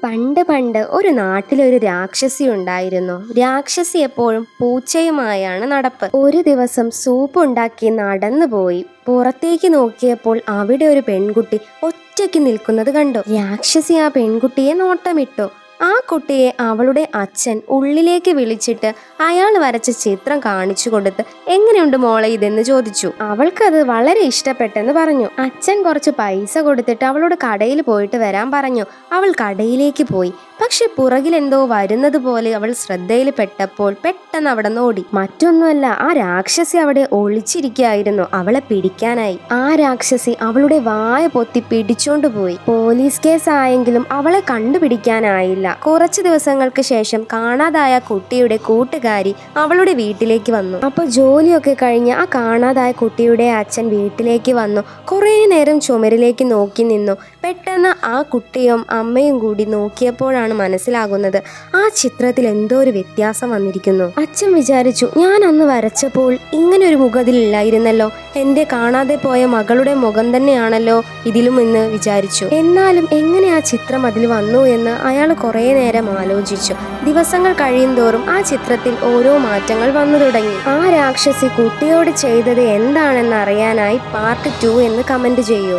പണ്ട് പണ്ട് ഒരു നാട്ടിലൊരു രാക്ഷസി ഉണ്ടായിരുന്നു. രാക്ഷസി എപ്പോഴും പൂച്ചയുമായാണ് നടപ്പ്. ഒരു ദിവസം സൂപ്പ് ഉണ്ടാക്കി നടന്നുപോയി. പുറത്തേക്ക് നോക്കിയപ്പോൾ അവിടെ ഒരു പെൺകുട്ടി ഒറ്റയ്ക്ക് നിൽക്കുന്നത് കണ്ടു. രാക്ഷസി ആ പെൺകുട്ടിയെ നോട്ടമിട്ടു. ആ കുട്ടിയെ അവളുടെ അച്ഛൻ ഉള്ളിലേക്ക് വിളിച്ചിട്ട് അയാൾ വരച്ച ചിത്രം കാണിച്ചു കൊടുത്ത് എങ്ങനെയുണ്ട് മോളെ ഇതെന്ന് ചോദിച്ചു. അവൾക്കത് വളരെ ഇഷ്ടപ്പെട്ടെന്ന് പറഞ്ഞു. അച്ഛൻ കുറച്ച് പൈസ കൊടുത്തിട്ട് അവളോട് കടയിൽ പോയിട്ട് വരാൻ പറഞ്ഞു. അവൾ കടയിലേക്ക് പോയി. പക്ഷെ പുറകിൽ എന്തോ വരുന്നത് പോലെ അവൾ ശ്രദ്ധയിൽ പെട്ടപ്പോൾ പെട്ടെന്ന് അവിടെ നിന്ന് ഓടി. മറ്റൊന്നുമല്ല, ആ രാക്ഷസി അവിടെ ഒളിച്ചിരിക്കുകയായിരുന്നു. അവളെ പിടിക്കാനായി ആ രാക്ഷസി അവളുടെ വായ പൊത്തി പിടിച്ചോണ്ട് പോയി. പോലീസ് കേസ് ആയെങ്കിലും അവളെ കണ്ടുപിടിക്കാനായില്ല. കുറച്ചു ദിവസങ്ങൾക്ക് ശേഷം കാണാതായ കുട്ടിയുടെ കൂട്ടുകാരി അവളുടെ വീട്ടിലേക്ക് വന്നു. അപ്പൊ ജോലിയൊക്കെ കഴിഞ്ഞ് ആ കാണാതായ കുട്ടിയുടെ അച്ഛൻ വീട്ടിലേക്ക് വന്നു. കുറേ നേരം ചുമരിലേക്ക് നോക്കി നിന്നു. പെട്ടെന്ന് ആ കുട്ടിയും അമ്മയും കൂടി നോക്കിയപ്പോഴാണ് മനസ്സിലാകുന്നത് ആ ചിത്രത്തിൽ എന്തോ ഒരു വ്യത്യാസം വന്നിരിക്കുന്നു. അച്ഛൻ വിചാരിച്ചു, ഞാൻ അന്ന് വരച്ചപ്പോൾ ഇങ്ങനെ ഒരു മുഖത്തിലില്ലായിരുന്നല്ലോ, എന്റെ കാണാതെ പോയ മകളുടെ മുഖം തന്നെയാണല്ലോ ഇതിലും എന്ന് വിചാരിച്ചു. എന്നാലും എങ്ങനെ ആ ചിത്രം അതിൽ വന്നു എന്ന് അയാൾ കുറേ നേരം ആലോചിച്ചു. ദിവസങ്ങൾ കഴിയുന്തോറും ആ ചിത്രത്തിൽ ഓരോ മാറ്റങ്ങൾ വന്നു തുടങ്ങി. ആ രാക്ഷസി കുട്ടിയോട് ചെയ്തത് എന്താണെന്ന് അറിയാനായി പാർട്ട് 2 എന്ന് കമന്റ് ചെയ്യൂ.